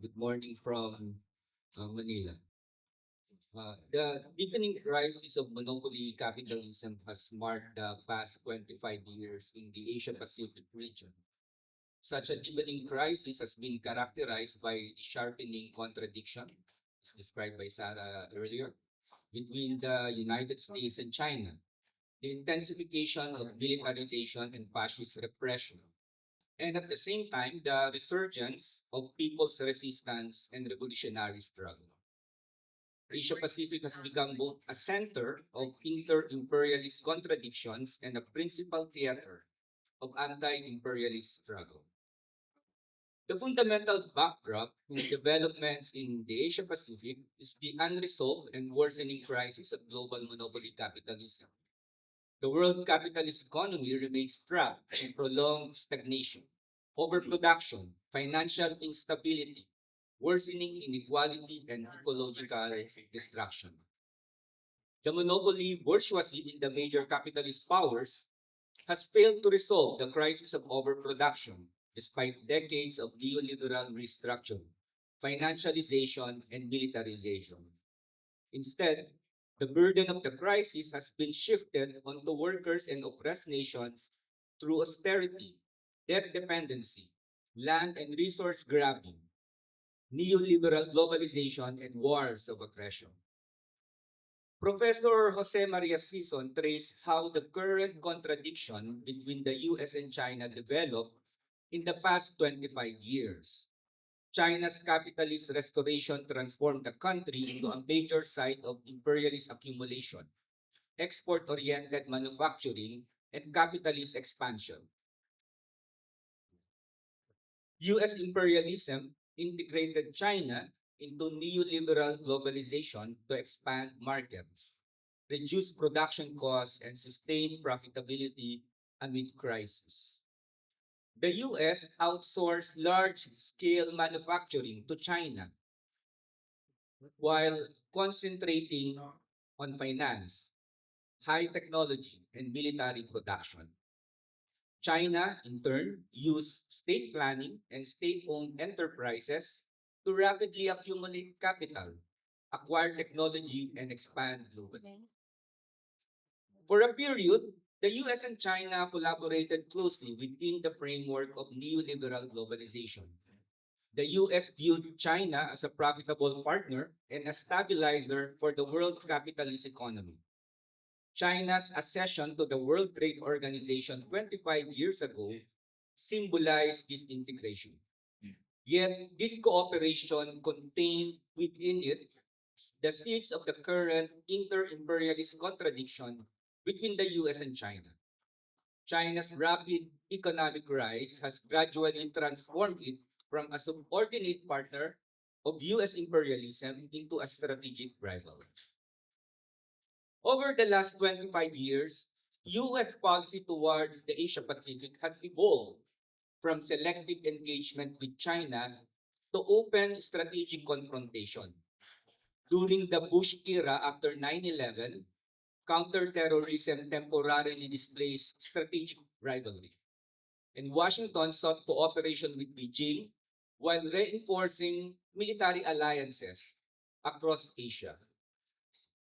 Good morning from Manila. The deepening crisis of monopoly capitalism has marked the past 25 years in the Asia Pacific region. Such a deepening crisis has been characterized by the sharpening contradiction, as described by Sarah earlier, between the United States and China, the intensification of militarization and fascist repression, and at the same time, the resurgence of people's resistance and revolutionary struggle. Asia Pacific has become both a center of inter-imperialist contradictions and a principal theater of anti-imperialist struggle. The fundamental backdrop to developments in the Asia Pacific is the unresolved and worsening crisis of global monopoly capitalism. The world capitalist economy remains trapped in prolonged stagnation, overproduction, financial instability, worsening inequality, and ecological destruction. The monopoly bourgeoisie in the major capitalist powers has failed to resolve the crisis of overproduction despite decades of neoliberal restructuring, financialization, and militarization. Instead, the burden of the crisis has been shifted onto workers and oppressed nations through austerity, debt dependency, land and resource grabbing, neoliberal globalization, and wars of aggression. Professor Jose Maria Sison traced how the current contradiction between the US and China developed in the past 25 years. China's capitalist restoration transformed the country into a major site of imperialist accumulation, export oriented manufacturing, and capitalist expansion. US imperialism integrated China into neoliberal globalization to expand markets, reduce production costs, and sustain profitability amid crisis. The US outsourced large scale manufacturing to China while concentrating on finance, high technology, and military production. China, in turn, used state planning and state owned enterprises to rapidly accumulate capital, acquire technology, and expand globally. For a period, the US and China collaborated closely within the framework of neoliberal globalization. The US viewed China as a profitable partner and a stabilizer for the world capitalist economy. China's accession to the World Trade Organization 25 years ago symbolized this integration. Yet, this cooperation contained within it the seeds of the current inter-imperialist contradiction between the US and China. China's rapid economic rise has gradually transformed it from a subordinate partner of US imperialism into a strategic rival. Over the last 25 years, US policy towards the Asia Pacific has evolved from selective engagement with China to open strategic confrontation. During the Bush era after 9/11, counterterrorism temporarily displaced strategic rivalry, and Washington sought cooperation with Beijing while reinforcing military alliances across Asia.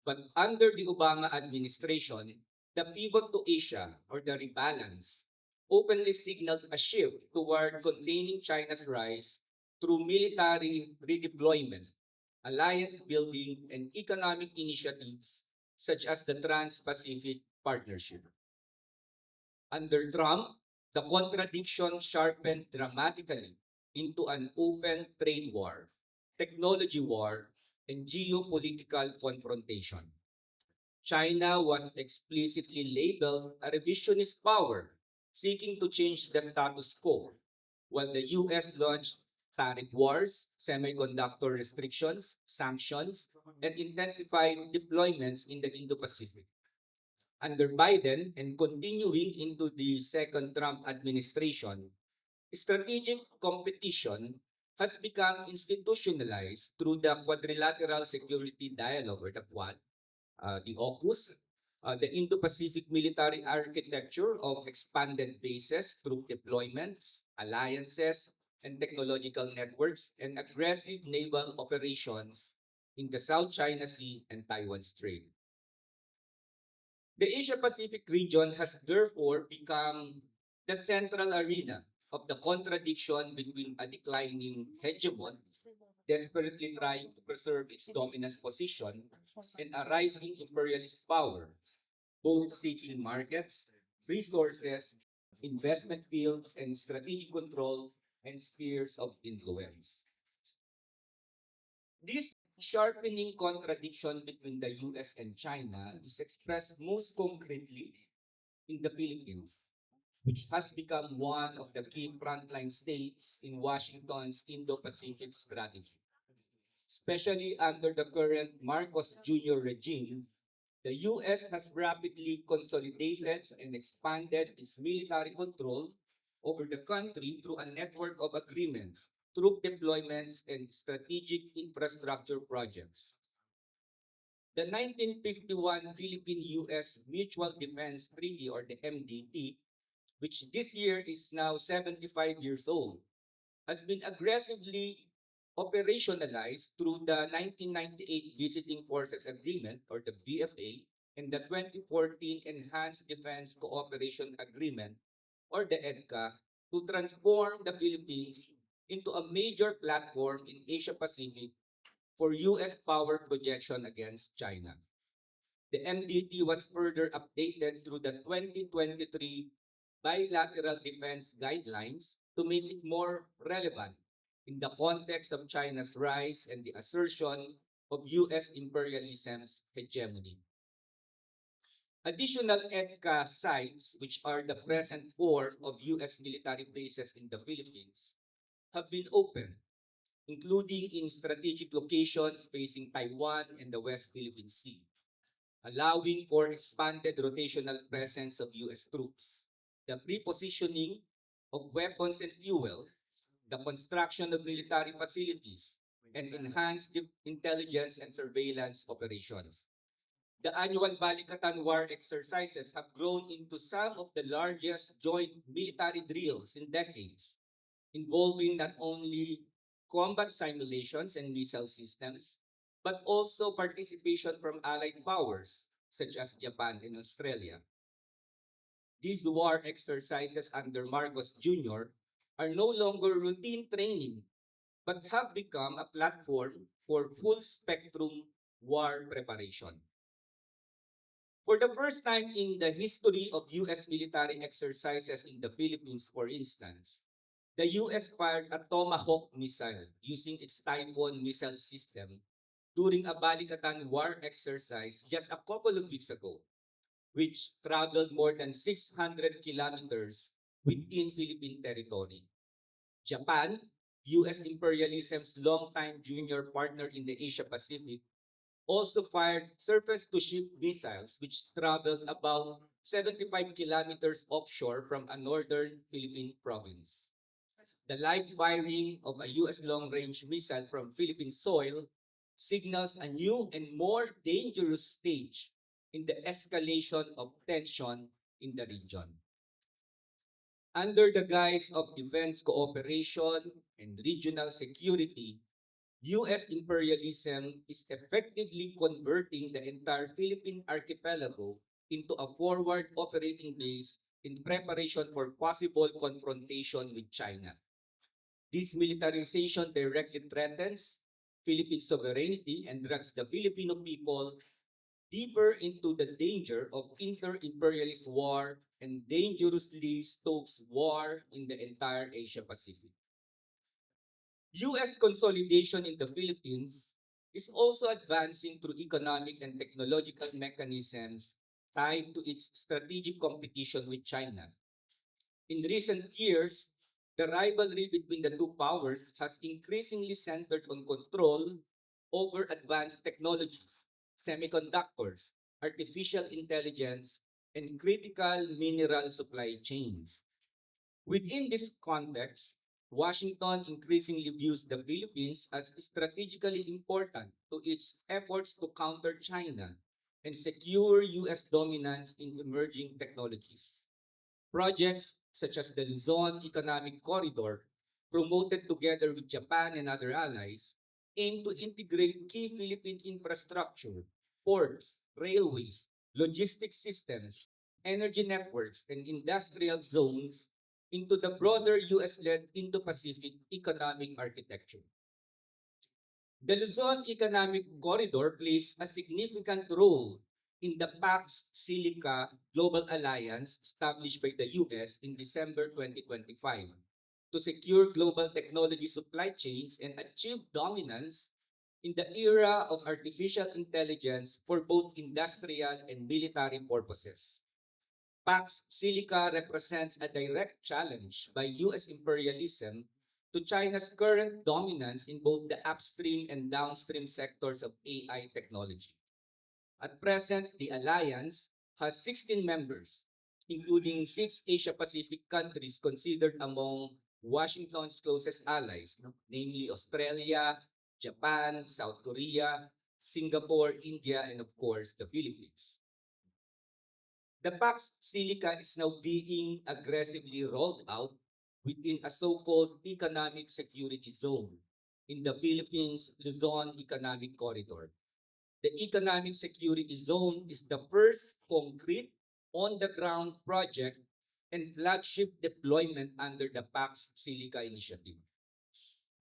But under the Obama administration, the pivot to Asia, or the rebalance, openly signaled a shift toward containing China's rise through military redeployment, alliance building, and economic initiatives such as the Trans Pacific Partnership. Under Trump, the contradiction sharpened dramatically into an open trade war, technology war, and geopolitical confrontation. China was explicitly labeled a revisionist power, seeking to change the status quo, while the US launched tariff wars, semiconductor restrictions, sanctions, and intensified deployments in the Indo Pacific. Under Biden and continuing into the second Trump administration, strategic competition has become institutionalized through the Quadrilateral Security Dialogue, or the Quad, the AUKUS, the Indo-Pacific military architecture of expanded bases, troop deployments, alliances, and technological networks, and aggressive naval operations in the South China Sea and Taiwan Strait. The Asia Pacific region has therefore become the central arena of the contradiction between a declining hegemon, desperately trying to preserve its dominant position, and a rising imperialist power, both seeking markets, resources, investment fields, and strategic control and spheres of influence. This sharpening contradiction between the US and China is expressed most concretely in the Philippines, which has become one of the key frontline states in Washington's Indo-Pacific strategy. Especially under the current Marcos Jr. regime, the US has rapidly consolidated and expanded its military control over the country through a network of agreements, troop deployments, and strategic infrastructure projects. The 1951 Philippine-US Mutual Defense Treaty, or the MDT, which this year is now 75 years old, has been aggressively operationalized through the 1998 Visiting Forces Agreement, or the VFA, and the 2014 Enhanced Defense Cooperation Agreement, or the EDCA, to transform the Philippines into a major platform in Asia Pacific for US power projection against China. The MDT was further updated through the 2023 Bilateral Defense Guidelines to make it more relevant in the context of China's rise and the assertion of US imperialism's hegemony. Additional EDCA sites, which are the present four of US military bases in the Philippines, have been opened, including in strategic locations facing Taiwan and the West Philippine Sea, allowing for expanded rotational presence of US troops, the prepositioning of weapons and fuel, the construction of military facilities, and enhanced intelligence and surveillance operations. The annual Balikatan War exercises have grown into some of the largest joint military drills in decades, involving not only combat simulations and missile systems, but also participation from allied powers such as Japan and Australia. These war exercises under Marcos Jr. are no longer routine training, but have become a platform for full spectrum war preparation. For the first time in the history of US military exercises in the Philippines, for instance, the US fired a Tomahawk missile using its Typhoon missile system during a Balikatan war exercise just a couple of weeks ago, which traveled more than 600 kilometers within Philippine territory. Japan, US imperialism's longtime junior partner in the Asia Pacific, also fired surface-to-ship missiles which traveled about 75 kilometers offshore from a northern Philippine province. The live firing of a US long-range missile from Philippine soil signals a new and more dangerous stage in the escalation of tension in the region. Under the guise of defense cooperation and regional security, US imperialism is effectively converting the entire Philippine archipelago into a forward operating base in preparation for possible confrontation with China. This militarization directly threatens Philippine sovereignty and drags the Filipino people deeper into the danger of inter-imperialist war and dangerously stokes war in the entire Asia Pacific. US consolidation in the Philippines is also advancing through economic and technological mechanisms tied to its strategic competition with China. In recent years, the rivalry between the two powers has increasingly centered on control over advanced technologies, semiconductors, artificial intelligence, and critical mineral supply chains. Within this context, Washington increasingly views the Philippines as strategically important to its efforts to counter China and secure US dominance in emerging technologies. Projects such as the Luzon Economic Corridor promoted together with Japan and other allies, aim to integrate key Philippine infrastructure, ports, railways, logistics systems, energy networks, and industrial zones into the broader US-led Indo-Pacific economic architecture. The Luzon Economic Corridor plays a significant role in the Pax Silica Global Alliance established by the US in December 2025 to secure global technology supply chains and achieve dominance in the era of artificial intelligence for both industrial and military purposes. Pax Silica represents a direct challenge by US imperialism to China's current dominance in both the upstream and downstream sectors of AI technology. At present, the alliance has 16 members, including 6 Asia-Pacific countries considered among Washington's closest allies, no? Namely Australia, Japan, South Korea, Singapore, India, and of course, the Philippines. The Pax Silica is now being aggressively rolled out within a so-called economic security zone in the Philippines Luzon Economic Corridor. The economic security zone is the first concrete on-the-ground project and flagship deployment under the Pax Silica initiative.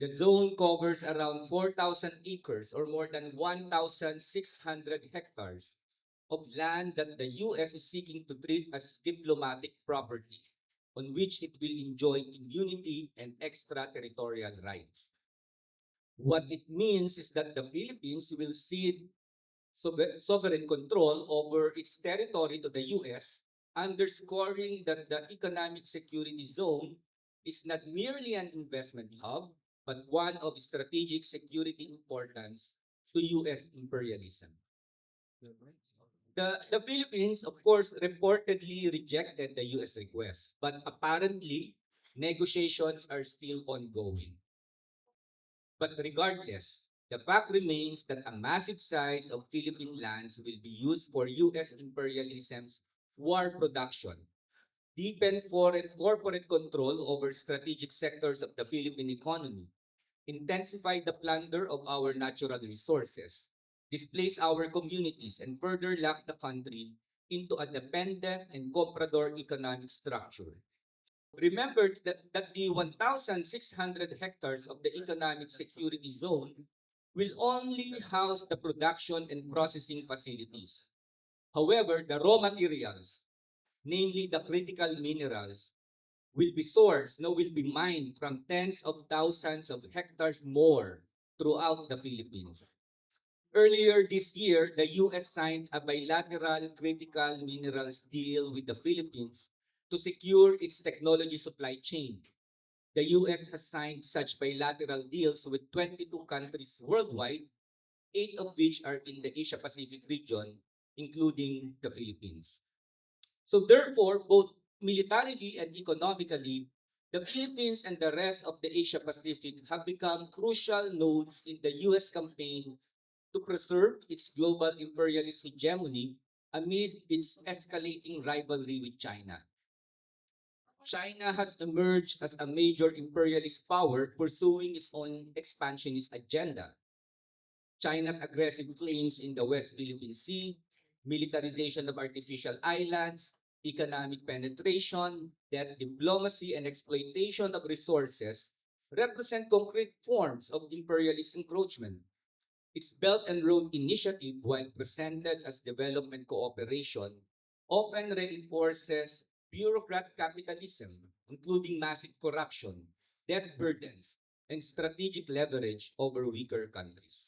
The zone covers around 4,000 acres or more than 1,600 hectares of land that the US is seeking to treat as diplomatic property on which it will enjoy immunity and extraterritorial rights. What it means is that the Philippines will cede sovereign control over its territory to the US, underscoring that the economic security zone is not merely an investment hub, but one of strategic security importance to US imperialism. The Philippines, of course, reportedly rejected the US request, but apparently, negotiations are still ongoing. But regardless, the fact remains that a massive size of Philippine lands will be used for US imperialism's war production, deepen foreign corporate control over strategic sectors of the Philippine economy, intensify the plunder of our natural resources, displace our communities, and further lock the country into a dependent and comprador economic structure. Remember that the 1,600 hectares of the economic security zone will only house the production and processing facilities. However, the raw materials, namely the critical minerals, will be sourced, no, will be mined from tens of thousands of hectares more throughout the Philippines. Earlier this year, the US signed a bilateral critical minerals deal with the Philippines to secure its technology supply chain. The US has signed such bilateral deals with 22 countries worldwide, 8 of which are in the Asia Pacific region, including the Philippines. So therefore, both militarily and economically, the Philippines and the rest of the Asia Pacific have become crucial nodes in the US campaign to preserve its global imperialist hegemony amid its escalating rivalry with China. China has emerged as a major imperialist power pursuing its own expansionist agenda. China's aggressive claims in the West Philippine Sea, militarization of artificial islands, economic penetration, debt diplomacy, and exploitation of resources represent concrete forms of imperialist encroachment. Its Belt and Road Initiative, while presented as development cooperation, often reinforces bureaucrat capitalism, including massive corruption, debt burdens, and strategic leverage over weaker countries.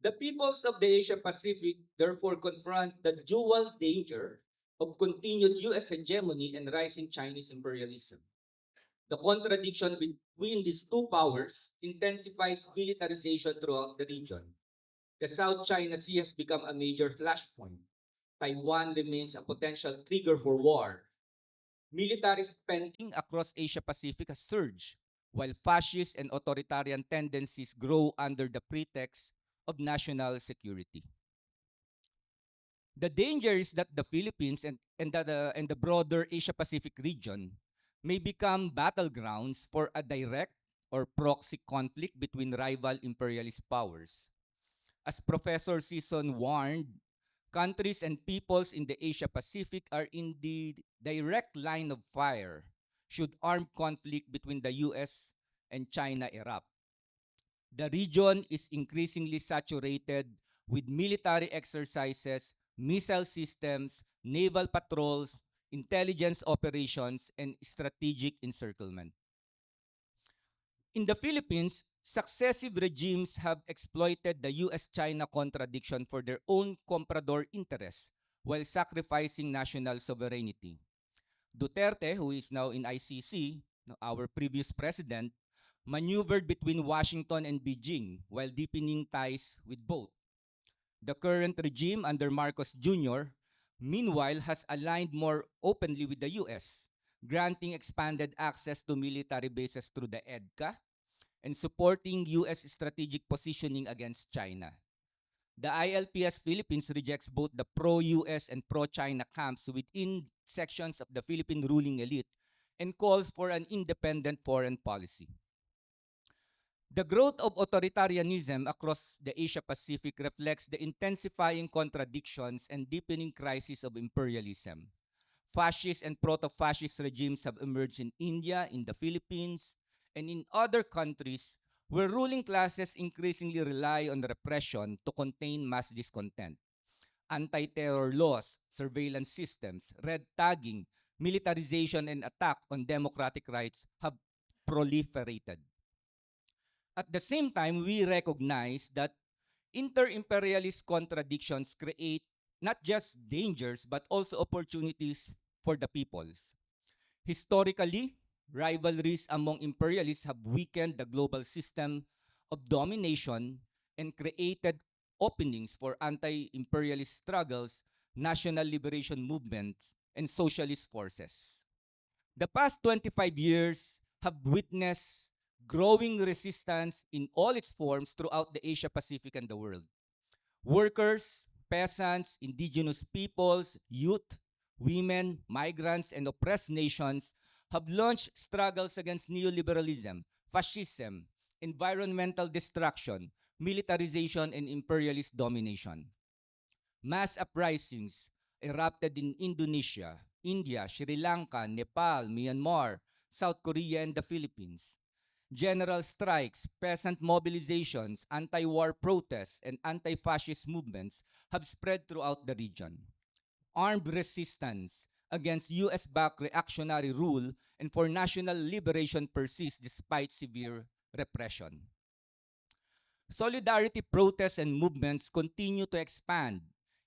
The peoples of the Asia Pacific therefore confront the dual danger of continued US hegemony and rising Chinese imperialism. The contradiction between these two powers intensifies militarization throughout the region. The South China Sea has become a major flashpoint. Taiwan remains a potential trigger for war. Military spending across Asia Pacific has surged, while fascist and authoritarian tendencies grow under the pretext of national security. The danger is that the Philippines and the broader Asia Pacific region may become battlegrounds for a direct or proxy conflict between rival imperialist powers. As Professor Season warned, countries and peoples in the Asia Pacific are in the direct line of fire should armed conflict between the US and China erupt. The region is increasingly saturated with military exercises, missile systems, naval patrols, intelligence operations, and strategic encirclement. In the Philippines, successive regimes have exploited the US-China contradiction for their own comprador interests while sacrificing national sovereignty. Duterte, who is now in ICC, our previous president, maneuvered between Washington and Beijing while deepening ties with both. The current regime under Marcos Jr., meanwhile, has aligned more openly with the US, granting expanded access to military bases through the EDCA and supporting US strategic positioning against China. The ILPS Philippines rejects both the pro-US and pro-China camps within sections of the Philippine ruling elite and calls for an independent foreign policy. The growth of authoritarianism across the Asia Pacific reflects the intensifying contradictions and deepening crisis of imperialism. Fascist and proto-fascist regimes have emerged in India, in the Philippines, and in other countries where ruling classes increasingly rely on repression to contain mass discontent. Anti-terror laws, surveillance systems, red tagging, militarization, and attack on democratic rights have proliferated. At the same time, we recognize that inter-imperialist contradictions create not just dangers but also opportunities for the peoples. Historically, rivalries among imperialists have weakened the global system of domination and created openings for anti-imperialist struggles, national liberation movements, and socialist forces. The past 25 years have witnessed growing resistance in all its forms throughout the Asia Pacific and the world. Workers, peasants, indigenous peoples, youth, women, migrants, and oppressed nations have launched struggles against neoliberalism, fascism, environmental destruction, militarization, and imperialist domination. Mass uprisings erupted in Indonesia, India, Sri Lanka, Nepal, Myanmar, South Korea, and the Philippines. General strikes, peasant mobilizations, anti-war protests, and anti-fascist movements have spread throughout the region. Armed resistance against US-backed reactionary rule and for national liberation persists despite severe repression. Solidarity protests and movements continue to expand,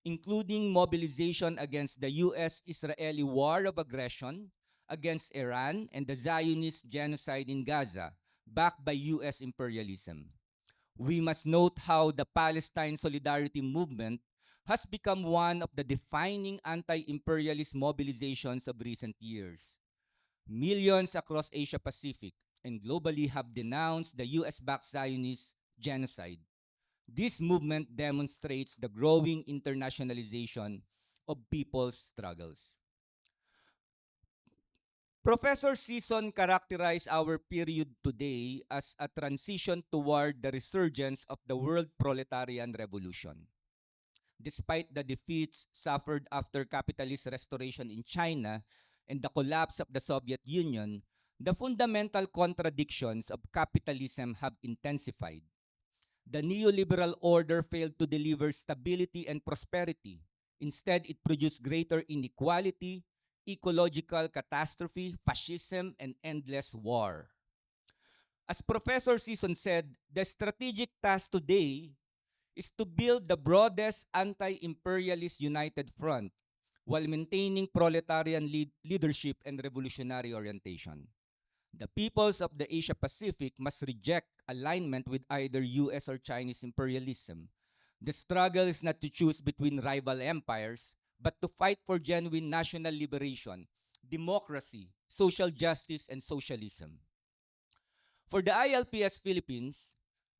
including mobilization against the US-Israeli war of aggression, against Iran, and the Zionist genocide in Gaza, backed by US imperialism. We must note how the Palestine Solidarity Movement has become one of the defining anti-imperialist mobilizations of recent years. Millions across Asia Pacific and globally have denounced the US-backed Zionist genocide. This movement demonstrates the growing internationalization of people's struggles. Professor Season characterized our period today as a transition toward the resurgence of the world proletarian revolution. Despite the defeats suffered after capitalist restoration in China and the collapse of the Soviet Union, the fundamental contradictions of capitalism have intensified. The neoliberal order failed to deliver stability and prosperity. Instead, it produced greater inequality, ecological catastrophe, fascism, and endless war. As Professor Season said, the strategic task today is to build the broadest anti-imperialist united front while maintaining proletarian leadership and revolutionary orientation. The peoples of the Asia Pacific must reject alignment with either US or Chinese imperialism. The struggle is not to choose between rival empires, but to fight for genuine national liberation, democracy, social justice, and socialism. For the ILPS Philippines,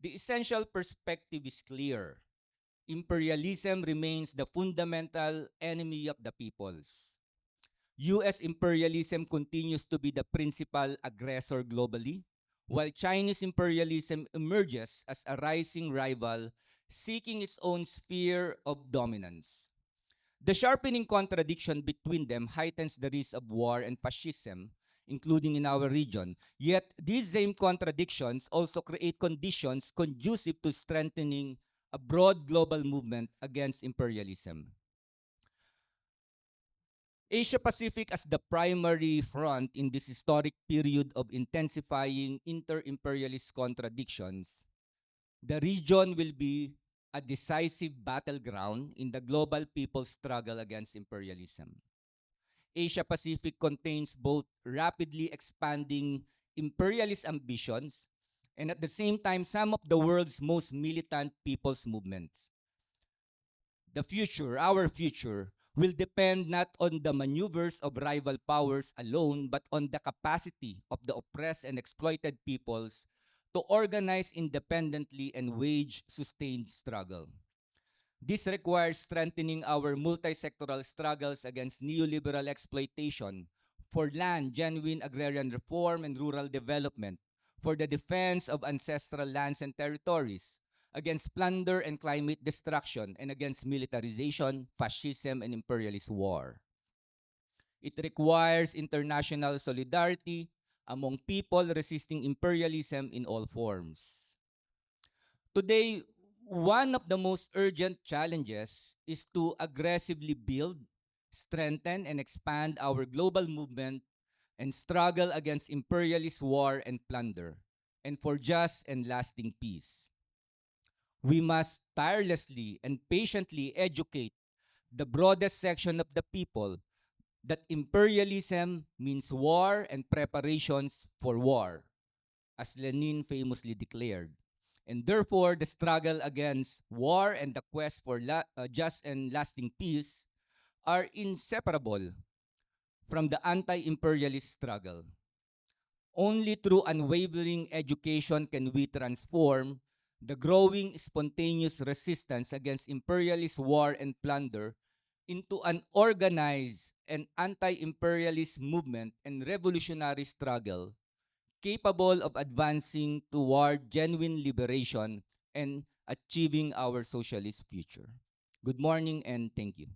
the essential perspective is clear. Imperialism remains the fundamental enemy of the peoples. US imperialism continues to be the principal aggressor globally, while Chinese imperialism emerges as a rising rival seeking its own sphere of dominance. The sharpening contradiction between them heightens the risk of war and fascism, including in our region. Yet, these same contradictions also create conditions conducive to strengthening a broad global movement against imperialism. Asia Pacific as the primary front in this historic period of intensifying inter-imperialist contradictions, the region will be a decisive battleground in the global people's struggle against imperialism. Asia Pacific contains both rapidly expanding imperialist ambitions and at the same time some of the world's most militant people's movements. The future, our future, will depend not on the maneuvers of rival powers alone, but on the capacity of the oppressed and exploited peoples to organize independently and wage sustained struggle. This requires strengthening our multi-sectoral struggles against neoliberal exploitation for land, genuine agrarian reform and rural development, for the defense of ancestral lands and territories, against plunder and climate destruction, and against militarization, fascism, and imperialist war. It requires international solidarity among people resisting imperialism in all forms. Today, one of the most urgent challenges is to aggressively build, strengthen, and expand our global movement and struggle against imperialist war and plunder, and for just and lasting peace. We must tirelessly and patiently educate the broadest section of the people that imperialism means war and preparations for war, as Lenin famously declared. And therefore, the struggle against war and the quest for just and lasting peace are inseparable from the anti-imperialist struggle. Only through unwavering education can we transform the growing spontaneous resistance against imperialist war and plunder into an organized and anti-imperialist movement and revolutionary struggle capable of advancing toward genuine liberation and achieving our socialist future. Good morning and thank you.